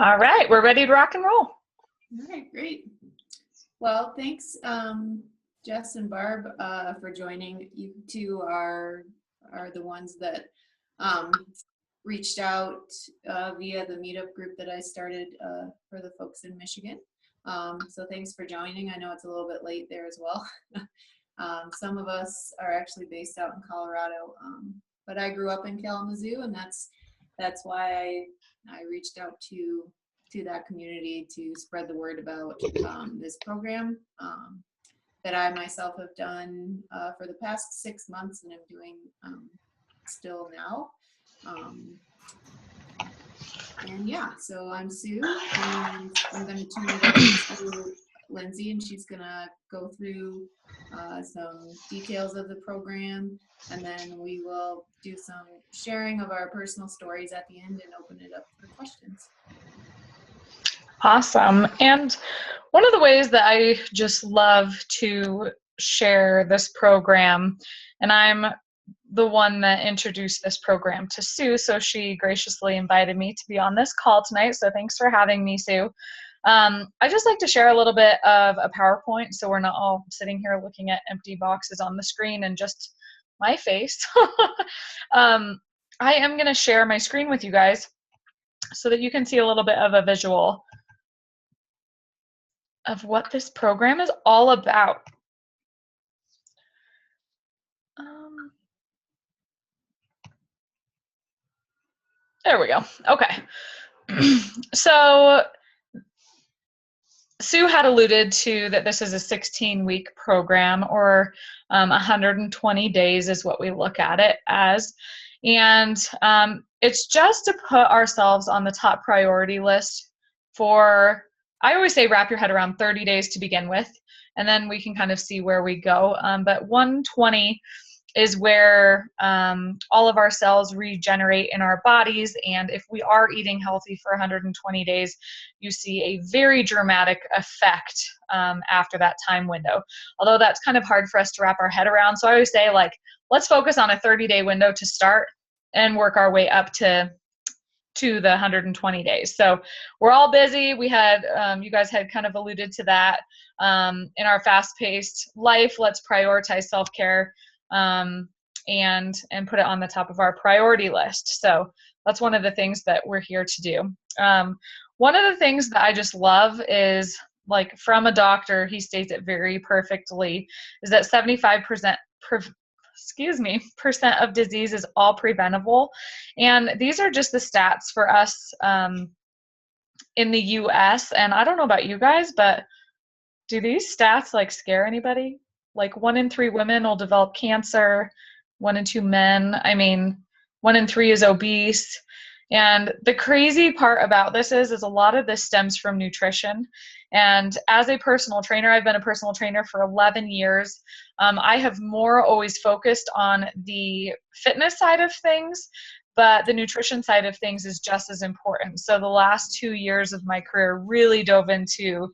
All right, we're ready to rock and roll. All right, great. Well, thanks, Jess and Barb, for joining. You two are the ones that reached out via the meetup group that I started for the folks in Michigan. So thanks for joining. I know it's a little bit late there as well. Some of us are actually based out in Colorado, but I grew up in Kalamazoo, and that's why I reached out to that community to spread the word about this program that I myself have done for the past 6 months, and I'm doing still now. And yeah, so I'm Sue, and I'm going to turn it over to Lindsay, and she's going to go through some details of the program, and then we will do some sharing of our personal stories at the end and open it up for questions. Awesome. And one of the ways that I just love to share this program, and I'm the one that introduced this program to Sue, so she graciously invited me to be on this call tonight, so thanks for having me, Sue. I just like to share a little bit of a PowerPoint so we're not all sitting here looking at empty boxes on the screen and just my face. I am going to share my screen with you guys so that you can see a little bit of a visual of what this program is all about. There we go. Okay. So Sue had alluded to that this is a 16-week program, or 120 days is what we look at it as. And it's just to put ourselves on the top priority list for, I always say wrap your head around 30 days to begin with, and then we can kind of see where we go. But 120 is where all of our cells regenerate in our bodies, and if we are eating healthy for 120 days, you see a very dramatic effect after that time window. Although that's kind of hard for us to wrap our head around, so I always say, like, let's focus on a 30-day window to start and work our way up to the 120 days. So we're all busy. We had, you guys had kind of alluded to that. In our fast-paced life, let's prioritize self-care and put it on the top of our priority list. So that's one of the things that we're here to do. One of the things that I just love is, like, from a doctor, he states it very perfectly, is that 75% of disease is all preventable. And these are just the stats for us in the US. And I don't know about you guys, but do these stats like scare anybody? Like 1 in 3 women will develop cancer, 1 in 2 men. I mean, 1 in 3 is obese. And the crazy part about this is a lot of this stems from nutrition. And as a personal trainer, I've been a personal trainer for 11 years. I have more always focused on the fitness side of things, but the nutrition side of things is just as important. So the last 2 years of my career really dove into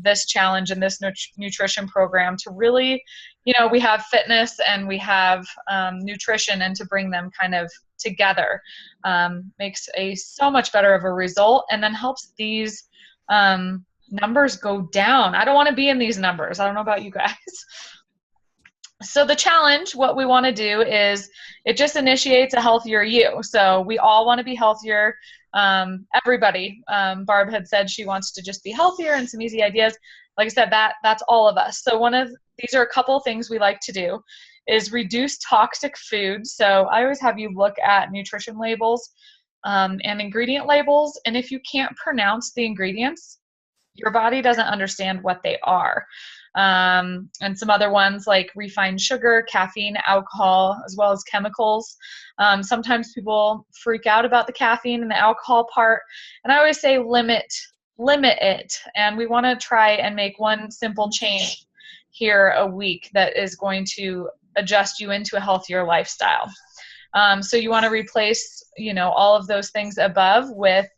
this challenge and this nutrition program to really, you know, we have fitness and we have nutrition, and to bring them kind of together makes so much better of a result, and then helps these numbers go down. I don't want to be in these numbers. I don't know about you guys. So the challenge, what we want to do is, it just initiates a healthier you. So we all want to be healthier. Everybody. Barb had said she wants to just be healthier, and some easy ideas. Like I said, that's all of us. So these are a couple of things we like to do, is reduce toxic food. So I always have you look at nutrition labels and ingredient labels. And if you can't pronounce the ingredients, your body doesn't understand what they are. And some other ones like refined sugar, caffeine, alcohol, as well as chemicals. Sometimes people freak out about the caffeine and the alcohol part, and I always say limit it. And we want to try and make one simple change here a week that is going to adjust you into a healthier lifestyle. So you want to replace, all of those things above with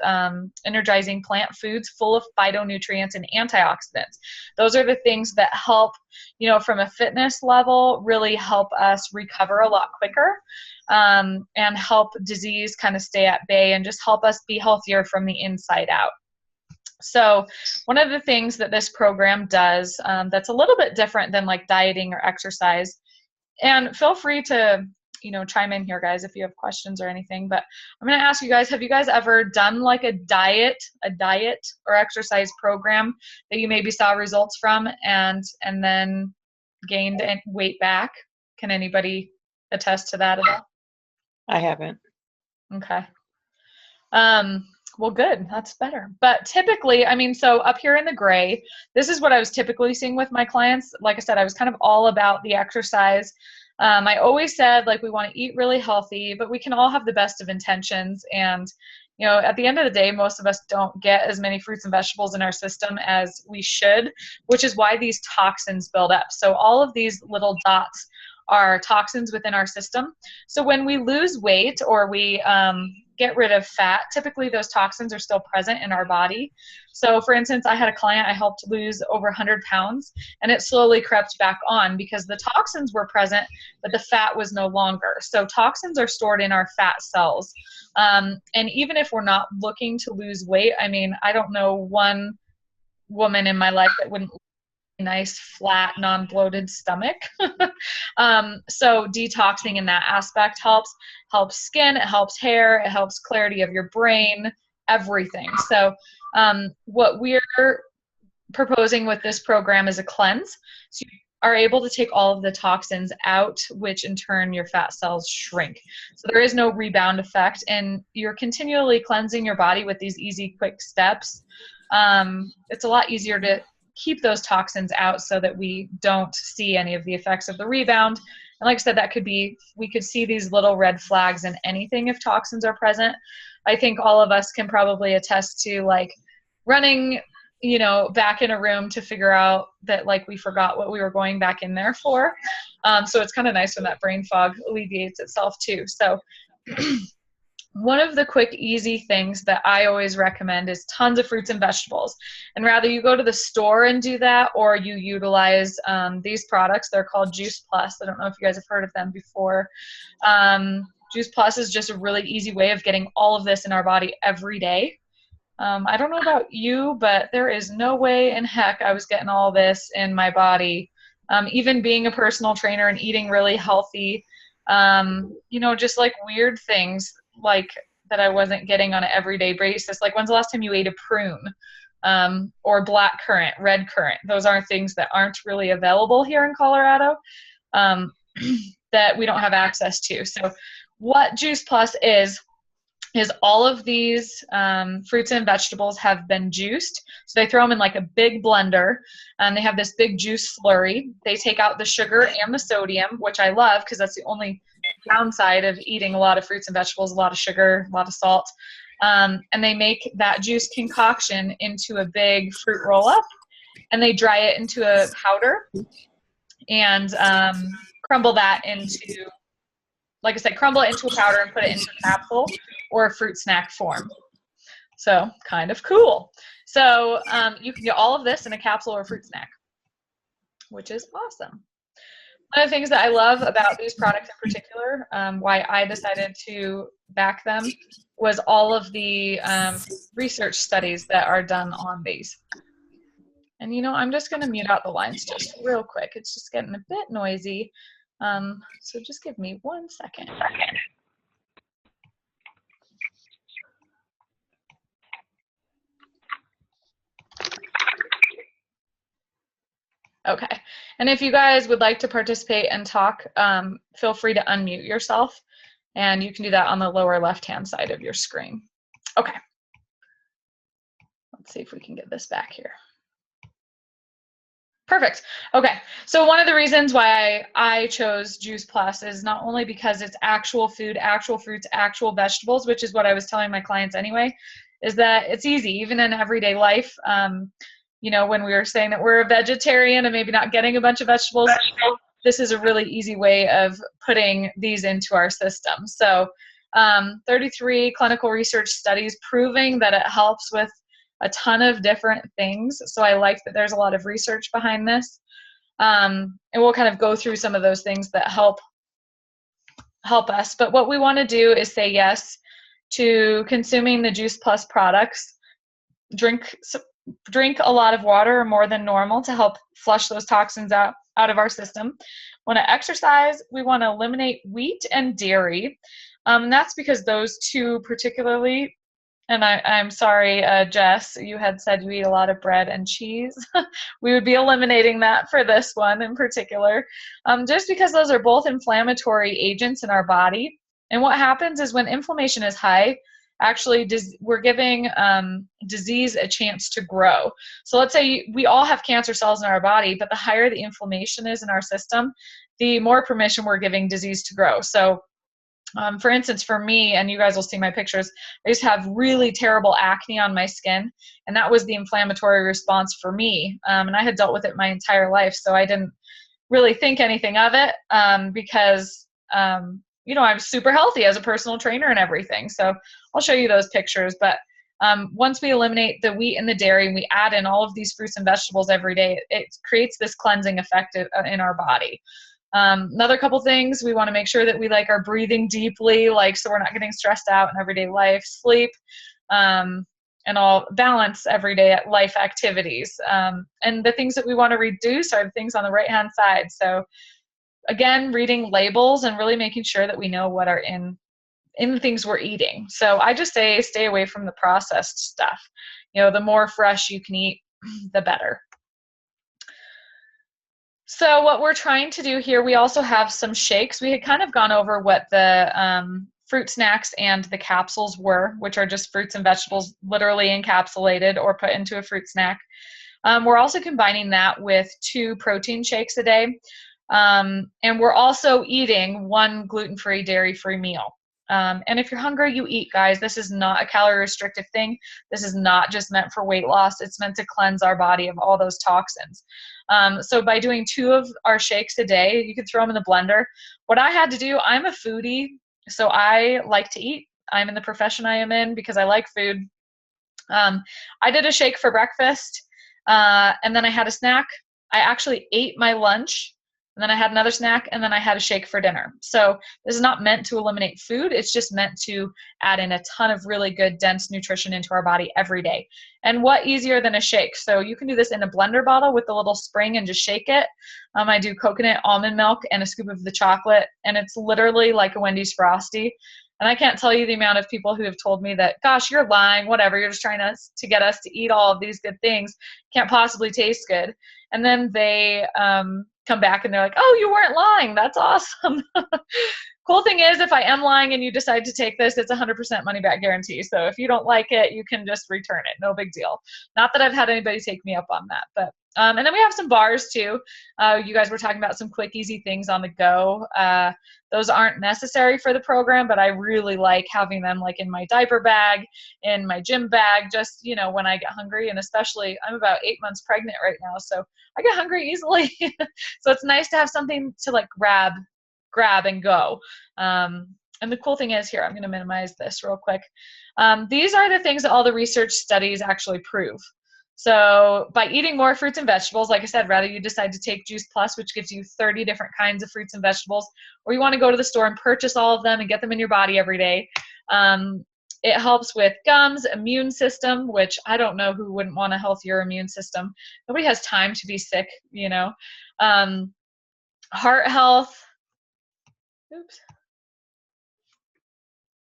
energizing plant foods full of phytonutrients and antioxidants. Those are the things that help, from a fitness level, really help us recover a lot quicker. and help disease kind of stay at bay and just help us be healthier from the inside out. So one of the things that this program does that's a little bit different than like dieting or exercise, and feel free to, chime in here, guys, if you have questions or anything, but I'm going to ask you guys, have you guys ever done like a diet or exercise program that you maybe saw results from and then gained weight back? Can anybody attest to that at all? I haven't. Okay. Well, good. That's better. But typically, so up here in the gray, this is what I was typically seeing with my clients. Like I said, I was kind of all about the exercise. I always said, like, we want to eat really healthy, but we can all have the best of intentions. And, at the end of the day, most of us don't get as many fruits and vegetables in our system as we should, which is why these toxins build up. So all of these little dots are toxins within our system. So when we lose weight or we get rid of fat, typically those toxins are still present in our body. So for instance, I had a client I helped lose over 100 pounds, and it slowly crept back on because the toxins were present, but the fat was no longer. So toxins are stored in our fat cells. And even if we're not looking to lose weight, I don't know one woman in my life that wouldn't nice, flat, non-bloated stomach. So detoxing in that aspect helps skin, it helps hair, it helps clarity of your brain, everything. So what we're proposing with this program is a cleanse. So you are able to take all of the toxins out, which in turn your fat cells shrink. So there is no rebound effect, and you're continually cleansing your body with these easy, quick steps. It's a lot easier to keep those toxins out so that we don't see any of the effects of the rebound. And like I said, we could see these little red flags in anything if toxins are present. I think all of us can probably attest to like running, back in a room to figure out that like we forgot what we were going back in there for. So it's kind of nice when that brain fog alleviates itself too. So one of the quick, easy things that I always recommend is tons of fruits and vegetables. And rather you go to the store and do that, or you utilize these products. They're called Juice Plus. I don't know if you guys have heard of them before. Juice Plus is just a really easy way of getting all of this in our body every day. I don't know about you, but there is no way in heck I was getting all this in my body. Even being a personal trainer and eating really healthy, just like weird things like that I wasn't getting on an everyday basis. Like, when's the last time you ate a prune or black currant, red currant? Those are things that aren't really available here in Colorado that we don't have access to. So what Juice Plus is all of these fruits and vegetables have been juiced. So they throw them in like a big blender, and they have this big juice slurry. They take out the sugar and the sodium, which I love because that's the only downside of eating a lot of fruits and vegetables, a lot of sugar, a lot of salt. And they make that juice concoction into a big fruit roll-up, and they dry it into a powder and crumble that into, like I said, crumble it into a powder and put it into a capsule or a fruit snack form. So kind of cool. So you can get all of this in a capsule or a fruit snack, which is awesome. One of the things that I love about these products in particular, why I decided to back them, was all of the research studies that are done on these. And I'm just going to mute out the lines just real quick. It's just getting a bit noisy. So just give me 1 second. Okay. And if you guys would like to participate and talk, feel free to unmute yourself, and you can do that on the lower left-hand side of your screen. Okay. Let's see if we can get this back here. Perfect. Okay. So one of the reasons why I chose Juice Plus is not only because it's actual food, actual fruits, actual vegetables, which is what I was telling my clients anyway, is that it's easy, even in everyday life. When we were saying that we're a vegetarian and maybe not getting a bunch of vegetables, this is a really easy way of putting these into our system. So 33 clinical research studies proving that it helps with a ton of different things. So I like that there's a lot of research behind this. And we'll kind of go through some of those things that help help us. But what we want to do is say yes to consuming the Juice Plus products. Drink a lot of water, more than normal, to help flush those toxins out of our system. Want to exercise, we want to eliminate wheat and dairy. That's because those two particularly, and I'm sorry, Jess, you had said you eat a lot of bread and cheese. We would be eliminating that for this one in particular, just because those are both inflammatory agents in our body. And what happens is when inflammation is high, actually we're giving disease a chance to grow. So let's say we all have cancer cells in our body, but the higher the inflammation is in our system, the more permission we're giving disease to grow. So for instance, for me, and you guys will see my pictures, I used to have really terrible acne on my skin, and that was the inflammatory response for me. And I had dealt with it my entire life, so I didn't really think anything of it because, you know, I was super healthy as a personal trainer and everything. So I'll show you those pictures. But once we eliminate the wheat and the dairy, and we add in all of these fruits and vegetables every day, it creates this cleansing effect in our body. Another couple things, we want to make sure that we are breathing deeply, so we're not getting stressed out in everyday life, sleep, and all balance everyday life activities. And the things that we want to reduce are the things on the right-hand side. So again, reading labels and really making sure that we know what are in the things we're eating. So I just say stay away from the processed stuff. You know, the more fresh you can eat, the better. So what we're trying to do here, we also have some shakes. We had kind of gone over what the fruit snacks and the capsules were, which are just fruits and vegetables literally encapsulated or put into a fruit snack. We're also combining that with 2 protein shakes a day. And we're also eating 1 gluten-free, dairy-free meal. And if you're hungry, you eat, guys. This is not a calorie restrictive thing. This is not just meant for weight loss. It's meant to cleanse our body of all those toxins. So by doing 2 of our shakes a day, you can throw them in the blender. What I had to do, I'm a foodie, so I like to eat. I'm in the profession I am in because I like food. I did a shake for breakfast, and then I had a snack. I actually ate my lunch, and then I had another snack, and then I had a shake for dinner. So this is not meant to eliminate food. It's just meant to add in a ton of really good, dense nutrition into our body every day. And what easier than a shake? So you can do this in a blender bottle with a little spring and just shake it. I do coconut almond milk and a scoop of the chocolate, and it's literally like a Wendy's Frosty. And I can't tell you the amount of people who have told me that, gosh, you're lying, whatever, you're just trying to get us to eat all of these good things, can't possibly taste good. And then they come back and they're like, oh, you weren't lying. That's awesome. Cool thing is, if I am lying and you decide to take this, it's 100% money back guarantee. So if you don't like it, you can just return it. No big deal. Not that I've had anybody take me up on that. But and then we have some bars too. You guys were talking about some quick, easy things on the go. Those aren't necessary for the program, but I really like having them in my diaper bag, in my gym bag, just, when I get hungry. And especially, I'm about 8 months pregnant right now, so I get hungry easily. So it's nice to have something to grab and go. And the cool thing is, here, I'm going to minimize this real quick. These are the things that all the research studies actually prove. So by eating more fruits and vegetables, like I said, whether you decide to take Juice Plus, which gives you 30 different kinds of fruits and vegetables, or you want to go to the store and purchase all of them and get them in your body every day. It helps with gums, immune system, which I don't know who wouldn't want a healthier immune system. Nobody has time to be sick, Heart health. Oops.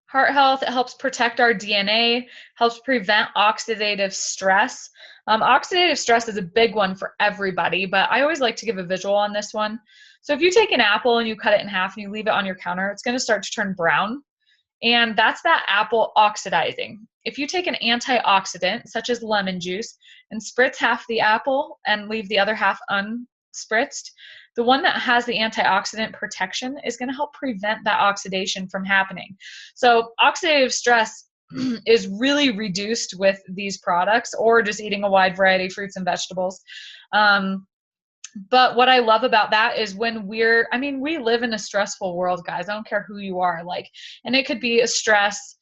Heart health, it helps protect our DNA, helps prevent oxidative stress. Oxidative stress is a big one for everybody, but I always like to give a visual on this one. So if you take an apple and you cut it in half and you leave it on your counter, it's going to start to turn brown. And that's that apple oxidizing. If you take an antioxidant, such as lemon juice, and spritz half the apple and leave the other half unspritzed, the one that has the antioxidant protection is going to help prevent that oxidation from happening. So oxidative stress is really reduced with these products, or just eating a wide variety of fruits and vegetables. But what I love about that is when we live in a stressful world, guys. I don't care who you are, and it could be a stress,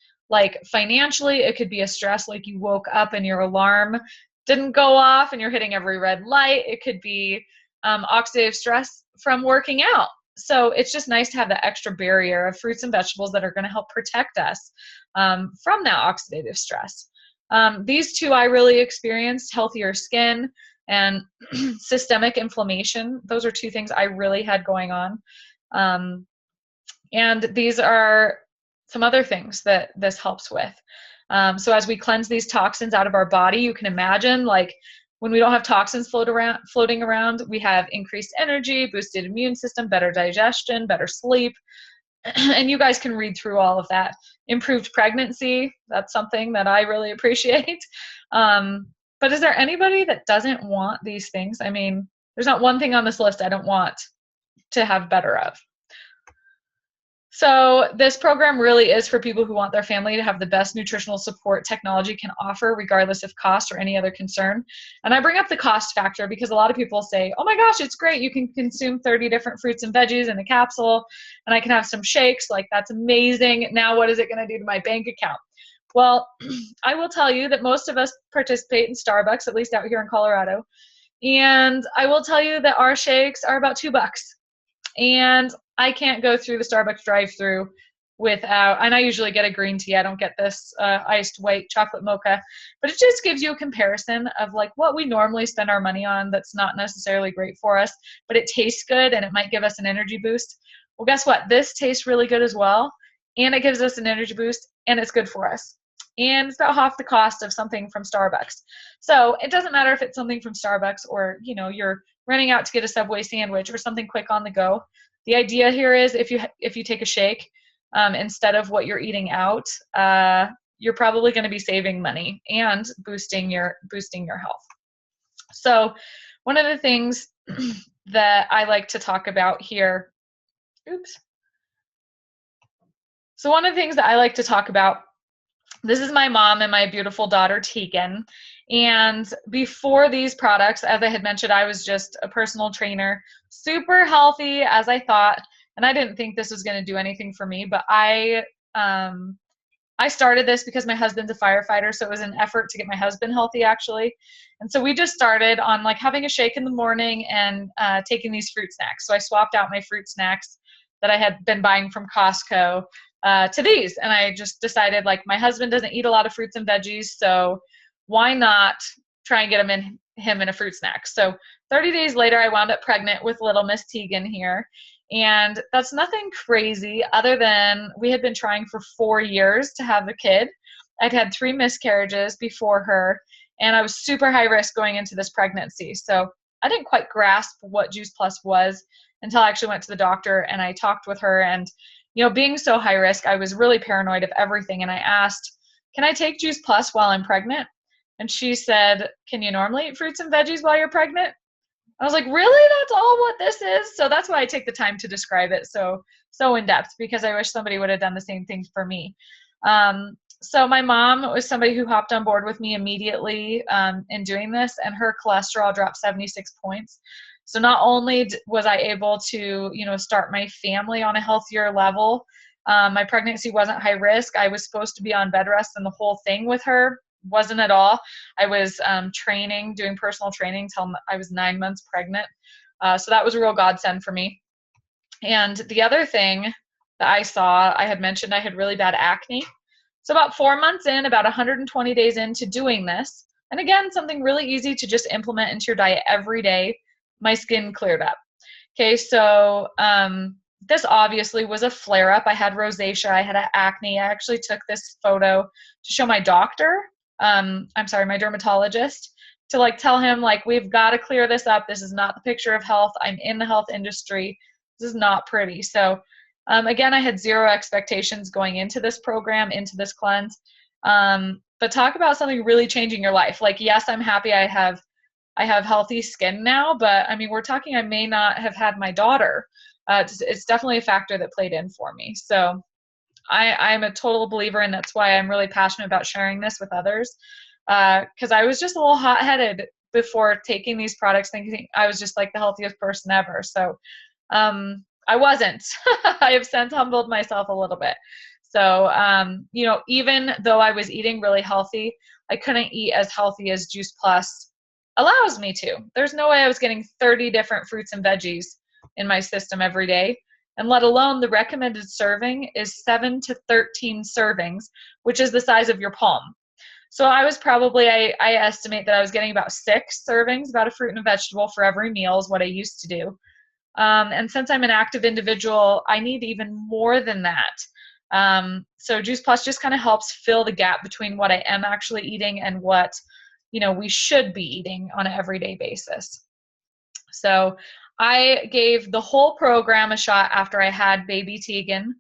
financially, it could be a stress, you woke up and your alarm didn't go off and you're hitting every red light. It could be oxidative stress from working out. So it's just nice to have that extra barrier of fruits and vegetables that are going to help protect us from that oxidative stress. These two I really experienced: healthier skin and systemic inflammation. Those are two things I really had going on. And these are some other things that this helps with. So as we cleanse these toxins out of our body, you can imagine, like, when we don't have toxins floating around, we have increased energy, boosted immune system, better digestion, better sleep. And you guys can read through all of that. Improved pregnancy, that's something that I really appreciate. But is there anybody that doesn't want these things? I mean, there's not one thing on this list I don't want to have better of. So this program really is for people who want their family to have the best nutritional support technology can offer, regardless of cost or any other concern. And I bring up the cost factor because a lot of people say, oh my gosh, it's great. You can consume 30 different fruits and veggies in a capsule, and I can have some shakes. Like, that's amazing. Now what is it going to do to my bank account? Well, I will tell you that most of us participate in Starbucks, at least out here in Colorado. And I will tell you that our shakes are about $2. And I can't go through the Starbucks drive-through without, and I usually get a green tea. I don't get this iced white chocolate mocha, but it just gives you a comparison of like what we normally spend our money on that's not necessarily great for us, but it tastes good and it might give us an energy boost. Well, guess what? This tastes really good as well, and it gives us an energy boost, and it's good for us. And it's about half the cost of something from Starbucks. So it doesn't matter if it's something from Starbucks or, you know, you're running out to get a Subway sandwich or something quick on the go. The idea here is if you take a shake instead of what you're eating out, you're probably going to be saving money and boosting your health. So one of the things that I like to talk about here, So one of the things that I like to talk about, this is my mom and my beautiful daughter, Tegan. And before these products, as I had mentioned, I was just a personal trainer, super healthy as I thought. And I didn't think this was going to do anything for me, but I started this because my husband's a firefighter. So it was an effort to get my husband healthy, actually. And so we just started on like having a shake in the morning and taking these fruit snacks. So I swapped out my fruit snacks that I had been buying from Costco to these. And I just decided, like, my husband doesn't eat a lot of fruits and veggies, so why not try and get him in a fruit snack? So 30 days later, I wound up pregnant with little Miss Tegan here. And that's nothing crazy other than we had been trying for 4 years to have a kid. I'd had 3 miscarriages before her, and I was super high risk going into this pregnancy. So I didn't quite grasp what Juice Plus was until I actually went to the doctor and I talked with her. And, you know, being so high risk, I was really paranoid of everything. And I asked, can I take Juice Plus while I'm pregnant? And she said, can you normally eat fruits and veggies while you're pregnant? I was like, really? That's all what this is? So that's why I take the time to describe it so in depth, because I wish somebody would have done the same thing for me. So my mom was somebody who hopped on board with me immediately in doing this, and her cholesterol dropped 76 points. So not only was I able to, you know, start my family on a healthier level, my pregnancy wasn't high risk. I was supposed to be on bed rest and the whole thing with her. Wasn't at all. I was doing personal training till I was 9 months pregnant. So that was a real godsend for me. And the other thing that I saw, I had mentioned I had really bad acne. So about 4 months in, about 120 days into doing this, and again, something really easy to just implement into your diet every day, my skin cleared up. Okay, so this obviously was a flare-up. I had rosacea, I had acne. I actually took this photo to show my doctor, my dermatologist, to like tell him, like, we've got to clear this up. This is not the picture of health. I'm in the health industry. This is not pretty. So again, I had zero expectations going into this program, into this cleanse. But talk about something really changing your life. Like, yes, I'm happy I have healthy skin now, but I mean, we're talking, I may not have had my daughter. It's definitely a factor that played in for me. So I'm a total believer, and that's why I'm really passionate about sharing this with others. Because I was just a little hot-headed before taking these products, thinking I was just like the healthiest person ever. So I wasn't. I have since humbled myself a little bit. So, you know, even though I was eating really healthy, I couldn't eat as healthy as Juice Plus allows me to. There's no way I was getting 30 different fruits and veggies in my system every day. and let alone the recommended serving is 7 to 13 servings, which is the size of your palm. So I was probably, I estimate that I was getting about 6 servings, about a fruit and a vegetable for every meal is what I used to do. And since I'm an active individual, I need even more than that. So Juice Plus just kind of helps fill the gap between what I am actually eating and what, we should be eating on an everyday basis. So I gave the whole program a shot after I had baby Tegan,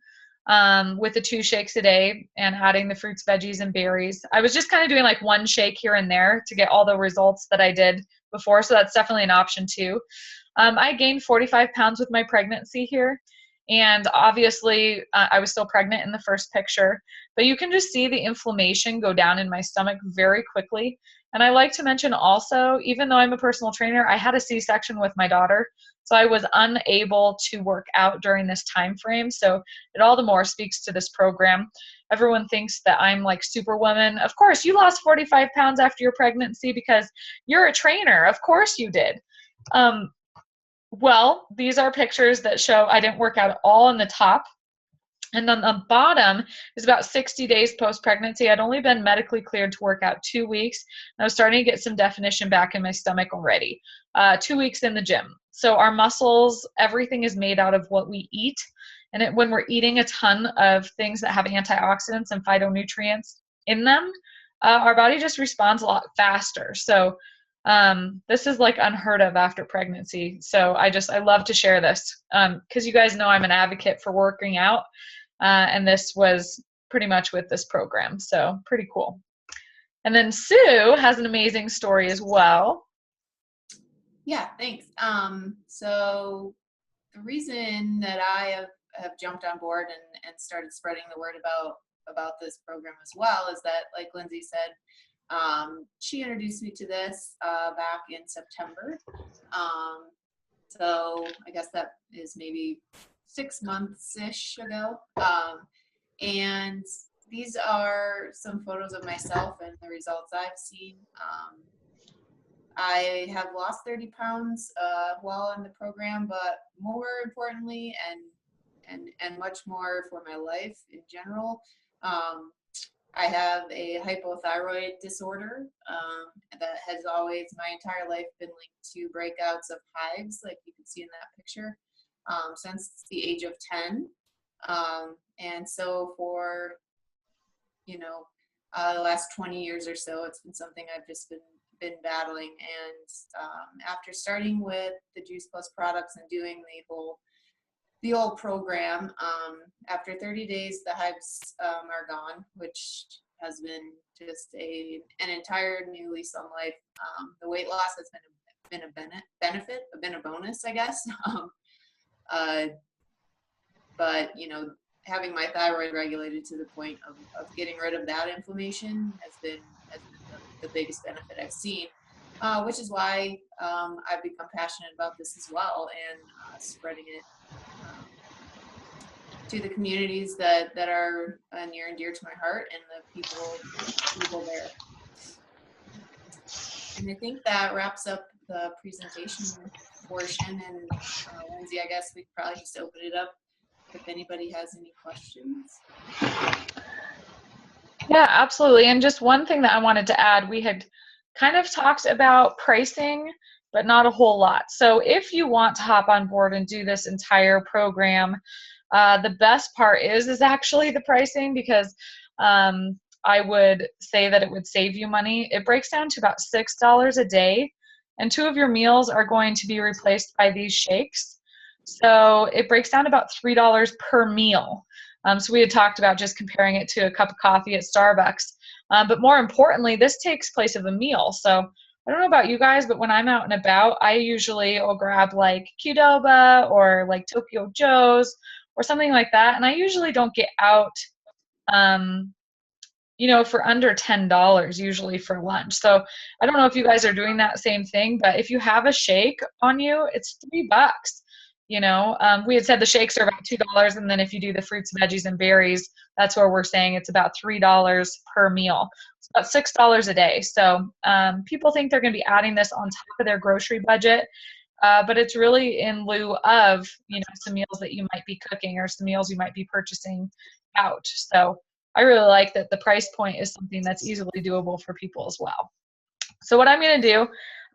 with the 2 shakes a day and adding the fruits, veggies, and berries. I was just kind of doing like 1 shake here and there to get all the results that I did before. So that's definitely an option too. I gained 45 pounds with my pregnancy here. And obviously, I was still pregnant in the first picture, but you can just see the inflammation go down in my stomach very quickly. And I like to mention also, even though I'm a personal trainer, I had a C-section with my daughter, so I was unable to work out during this time frame. So it all the more speaks to this program. Everyone thinks that I'm like Superwoman. Of course, you lost 45 pounds after your pregnancy because you're a trainer. Of course you did. Well, these are pictures that show I didn't work out at all in the top. And on the bottom is about 60 days post-pregnancy. I'd only been medically cleared to work out 2 weeks. And I was starting to get some definition back in my stomach already. 2 weeks in the gym. So our muscles, everything is made out of what we eat. And when we're eating a ton of things that have antioxidants and phytonutrients in them, our body just responds a lot faster. So this is like unheard of after pregnancy. So I love to share this because you guys know I'm an advocate for working out. And this was pretty much with this program. So pretty cool. And then Sue has an amazing story as well. Yeah, thanks. So the reason that I have jumped on board and started spreading the word about this program as well is that, like Lindsay said, she introduced me to this back in September. So I guess that is maybe 6 months-ish ago. And these are some photos of myself and the results I've seen. I have lost 30 pounds while in the program, but more importantly, and much more for my life in general, I have a hypothyroid disorder that has always, my entire life, been linked to breakouts of hives, like you can see in that picture, since the age of 10. And so for, the last 20 years or so, it's been something I've just been battling. And after starting with the Juice Plus products and doing the old program, after 30 days, the hives are gone, which has been just an entire new lease on life. The weight loss has been a bonus, I guess. But having my thyroid regulated to the point of getting rid of that inflammation has been the biggest benefit I've seen, which is why I've become passionate about this as well, and spreading it to the communities that are near and dear to my heart and the people there. And I think that wraps up the presentation portion. And Lindsay, I guess we could probably just open it up if anybody has any questions. Yeah, absolutely. And just one thing that I wanted to add, we had kind of talked about pricing, but not a whole lot. So if you want to hop on board and do this entire program, the best part is actually the pricing, because I would say that it would save you money. It breaks down to about $6 a day, and 2 of your meals are going to be replaced by these shakes. So it breaks down to about $3 per meal. So we had talked about just comparing it to a cup of coffee at Starbucks. But more importantly, this takes place of a meal. So I don't know about you guys, but when I'm out and about, I usually will grab like Qdoba or like Tokyo Joe's or something like that. And I usually don't get out, for under $10 usually for lunch. So I don't know if you guys are doing that same thing, but if you have a shake on you, it's $3. We had said the shakes are about $2, and then if you do the fruits, veggies, and berries, that's where we're saying it's about $3 per meal. It's about $6 a day. So people think they're going to be adding this on top of their grocery budget, but it's really in lieu of, some meals that you might be cooking or some meals you might be purchasing out. So I really like that the price point is something that's easily doable for people as well. So what I'm going to do,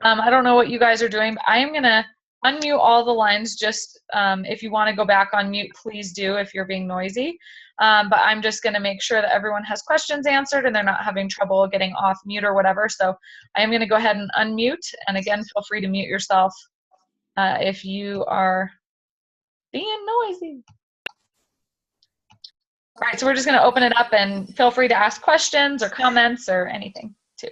I don't know what you guys are doing, but I am going to unmute all the lines. Just if you want to go back on mute, please do if you're being noisy. But I'm just going to make sure that everyone has questions answered and they're not having trouble getting off mute or whatever. So I am going to go ahead and unmute. And again, feel free to mute yourself if you are being noisy. All right, so we're just going to open it up and feel free to ask questions or comments or anything too.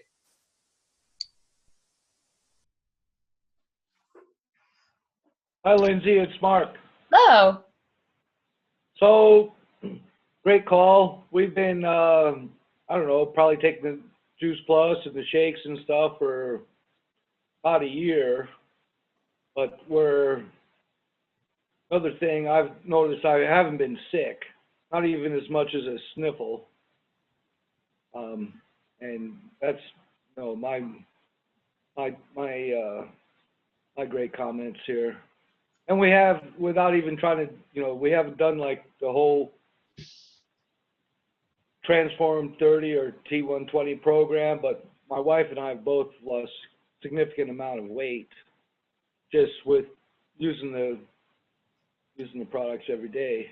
Hi, Lindsay. It's Mark. Hello. So, great call. We've been, I don't know, probably taking the Juice Plus and the shakes and stuff for about a year. But another thing I've noticed, I haven't been sick, not even as much as a sniffle. And that's, my great comments here. And we have, without even trying to, we haven't done like the whole Transform 30 or T120 program, but my wife and I have both lost significant amount of weight just with using the products every day.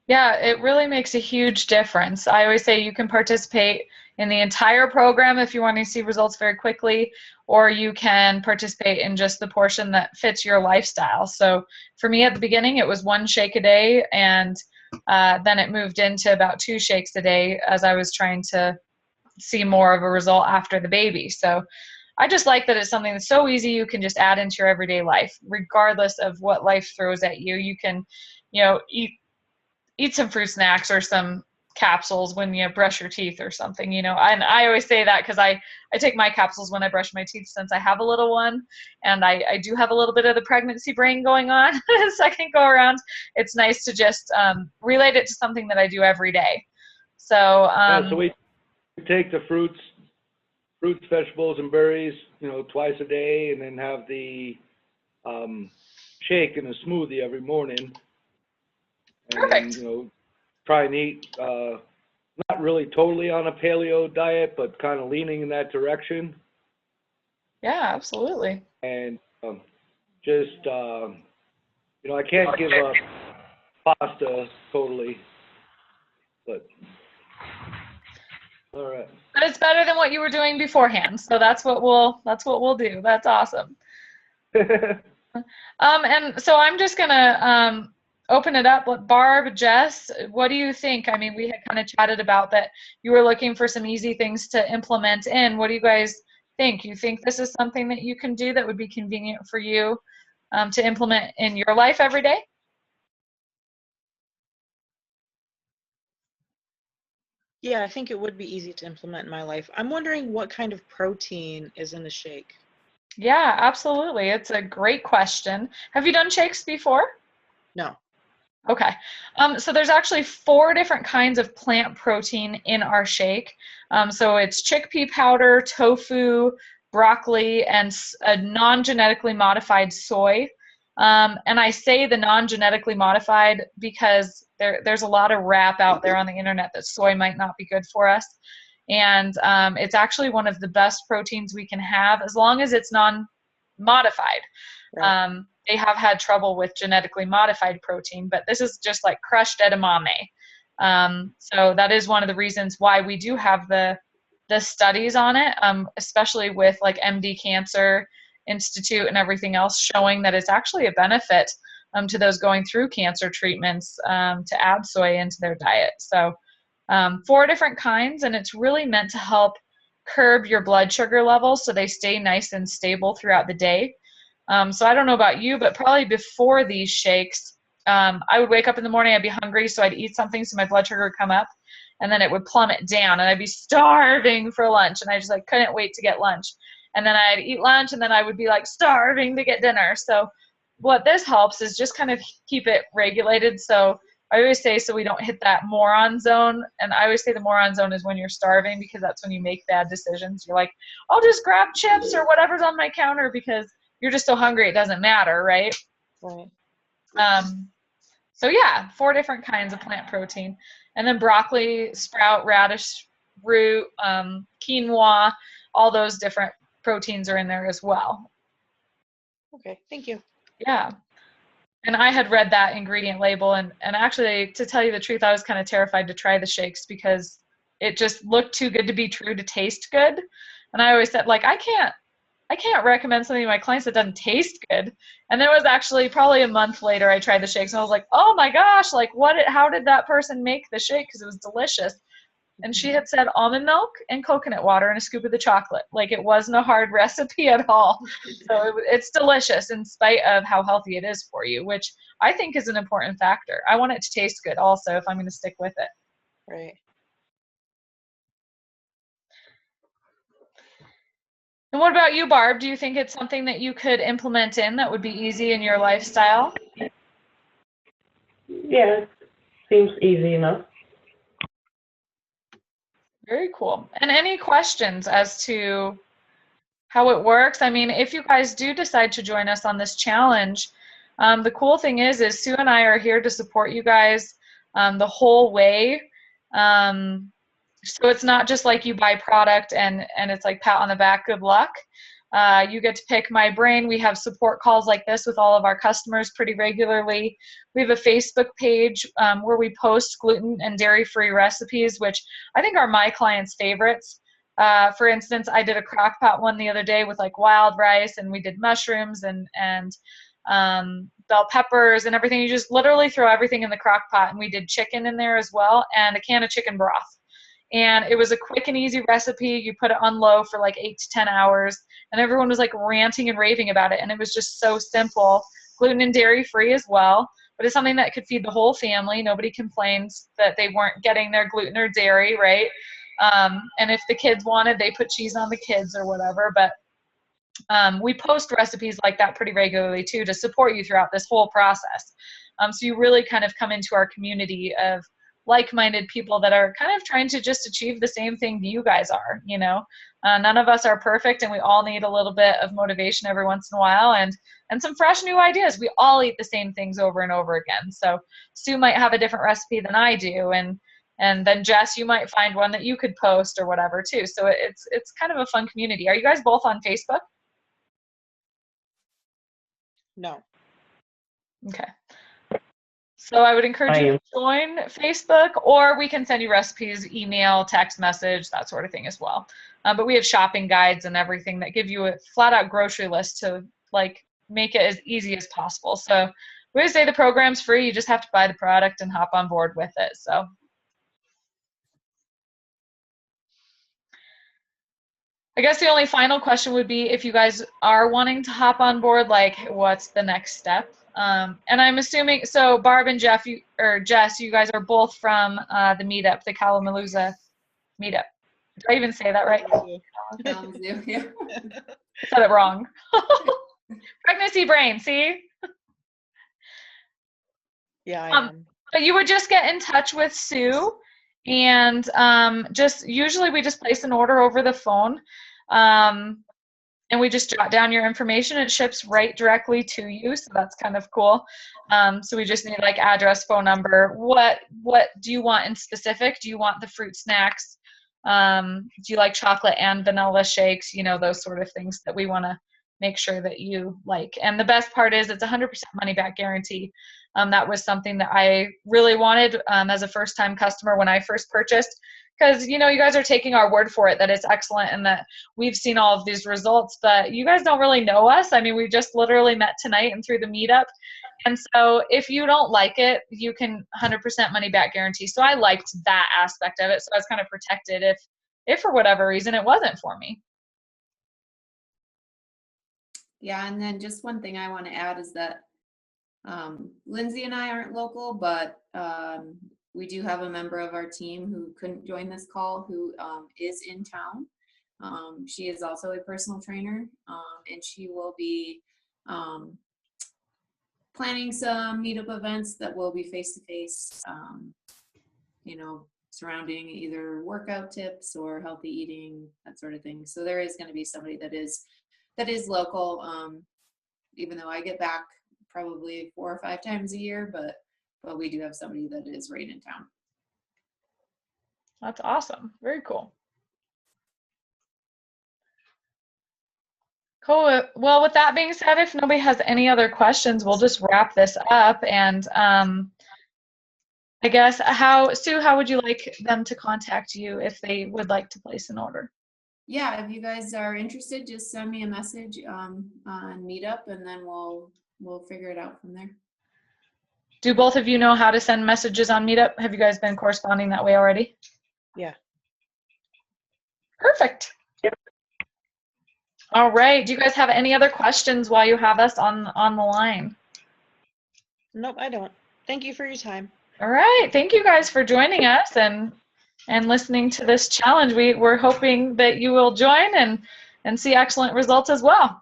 Yeah, it really makes a huge difference. I always say you can participate in the entire program if you want to see results very quickly, or you can participate in just the portion that fits your lifestyle. So for me at the beginning, it was 1 shake a day, and then it moved into about 2 shakes a day as I was trying to see more of a result after the baby. So I just like that it's something that's so easy you can just add into your everyday life, regardless of what life throws at you. You can, eat some fruit snacks or some capsules when you brush your teeth or something, and I always say that because I take my capsules when I brush my teeth since I have a little one, and I do have a little bit of the pregnancy brain going on second go around. It's nice to just relate it to something that I do every day. So yeah, so we take the fruits, vegetables, and berries, twice a day, and then have the shake and a smoothie every morning. And Perfect. then, try and eat, not really totally on a paleo diet, but kind of leaning in that direction. Yeah, absolutely. And just, I can't give up pasta totally, but all right. But it's better than what you were doing beforehand, so that's what we'll do. That's awesome. And so I'm just gonna open it up. Barb, Jess, what do you think? I mean, we had kind of chatted about that you were looking for some easy things to implement in. What do you guys think? You think this is something that you can do that would be convenient for you to implement in your life every day? Yeah, I think it would be easy to implement in my life. I'm wondering what kind of protein is in the shake. Yeah, absolutely. It's a great question. Have you done shakes before? No. Okay. So there's actually 4 different kinds of plant protein in our shake. So it's chickpea powder, tofu, broccoli, and a non-genetically modified soy. And I say the non-genetically modified because there's a lot of rap out there on the internet that soy might not be good for us. And it's actually one of the best proteins we can have as long as it's non-modified. Right. They have had trouble with genetically modified protein, but this is just like crushed edamame. So that is one of the reasons why we do have the studies on it, especially with like MD Cancer Institute and everything else showing that it's actually a benefit to those going through cancer treatments to add soy into their diet. So 4 different kinds, and it's really meant to help curb your blood sugar levels so they stay nice and stable throughout the day. So I don't know about you, but probably before these shakes, I would wake up in the morning, I'd be hungry, so I'd eat something so my blood sugar would come up, and then it would plummet down, and I'd be starving for lunch, and I just like couldn't wait to get lunch. And then I'd eat lunch, and then I would be like starving to get dinner. So what this helps is just kind of keep it regulated. So I always say so we don't hit that moron zone, and I always say the moron zone is when you're starving because that's when you make bad decisions. You're like, I'll just grab chips or whatever's on my counter because you're just so hungry it doesn't matter, right? Right. So yeah, 4 different kinds of plant protein. And then broccoli, sprout, radish, root, quinoa, all those different proteins are in there as well. Okay, thank you. Yeah. And I had read that ingredient label, and actually, to tell you the truth, I was kind of terrified to try the shakes because it just looked too good to be true to taste good. And I always said, like, I can't recommend something to my clients that doesn't taste good. And there was actually probably a month later, I tried the shakes and I was like, oh my gosh, like how did that person make the shake? Because it was delicious. And she had said almond milk and coconut water and a scoop of the chocolate. Like, it wasn't a hard recipe at all. So it's delicious in spite of how healthy it is for you, which I think is an important factor. I want it to taste good also if I'm going to stick with it. Right. And what about you, Barb? Do you think it's something that you could implement in that would be easy in your lifestyle? Yeah, seems easy enough. Very cool. And any questions as to how it works? I mean, if you guys do decide to join us on this challenge, the cool thing is Sue and I are here to support you guys the whole way. So it's not just like you buy product and it's like pat on the back, good luck. You get to pick my brain. We have support calls like this with all of our customers pretty regularly. We have a Facebook page where we post gluten and dairy-free recipes, which I think are my clients' favorites. For instance, I did a crock pot one the other day with like wild rice, and we did mushrooms and bell peppers and everything. You just literally throw everything in the crock pot, and we did chicken in there as well and a can of chicken broth. And it was a quick and easy recipe. You put it on low for like 8 to 10 hours, and everyone was like ranting and raving about it. And it was just so simple, gluten and dairy free as well. But it's something that could feed the whole family. Nobody complains that they weren't getting their gluten or dairy, right? And if the kids wanted, they put cheese on the kids or whatever. But we post recipes like that pretty regularly too to support you throughout this whole process. So you really kind of come into our community of like-minded people that are kind of trying to just achieve the same thing you guys are, you know. None of us are perfect, and we all need a little bit of motivation every once in a while and some fresh new ideas. We all eat the same things over and over again. So Sue might have a different recipe than I do, and then Jess, you might find one that you could post or whatever too. So it's kind of a fun community. Are you guys both on Facebook? No. Okay. So I would encourage you to join Facebook, or we can send you recipes, email, text message, that sort of thing as well. But we have shopping guides and everything that give you a flat out grocery list to like make it as easy as possible. So we always say the program's free. You just have to buy the product and hop on board with it. So I guess the only final question would be if you guys are wanting to hop on board, like what's the next step? And I'm assuming, so Barb and Jess, you guys are both from the meetup, the Kalamazoo meetup. Did I even say that right? Yeah. Said it wrong. Pregnancy brain, see? Yeah, I am. But you would just get in touch with Sue, and just usually we just place an order over the phone. And we just jot down your information. It ships right directly to you, so that's kind of cool. So we just need like address, phone number. What do you want in specific? Do you want the fruit snacks? Do you like chocolate and vanilla shakes? You know, those sort of things that we want to make sure that you like. And the best part is it's 100% money back guarantee. That was something that I really wanted as a first-time customer when I first purchased. Because, you know, you guys are taking our word for it that it's excellent and that we've seen all of these results, but you guys don't really know us. I mean, we just literally met tonight and through the meetup. And so if you don't like it, you can 100% money back guarantee. So I liked that aspect of it. So I was kind of protected if for whatever reason it wasn't for me. Yeah, and then just one thing I want to add is that Lindsay and I aren't local, but we do have a member of our team who couldn't join this call who is in town. She is also a personal trainer, and she will be planning some meetup events that will be face-to-face, you know, surrounding either workout tips or healthy eating, that sort of thing. So there is going to be somebody that is local. even though I get back probably 4 or 5 times a year, but we do have somebody that is right in town. That's awesome. Very cool. Cool. Well, with that being said, if nobody has any other questions, we'll just wrap this up. And I guess, Sue, how would you like them to contact you if they would like to place an order? Yeah, if you guys are interested, just send me a message on Meetup, and then we'll figure it out from there. Do both of you know how to send messages on Meetup? Have you guys been corresponding that way already? Yeah. Perfect. All right. Do you guys have any other questions while you have us on the line? Nope, I don't. Thank you for your time. All right. Thank you guys for joining us and listening to this challenge. We're hoping that you will join and see excellent results as well.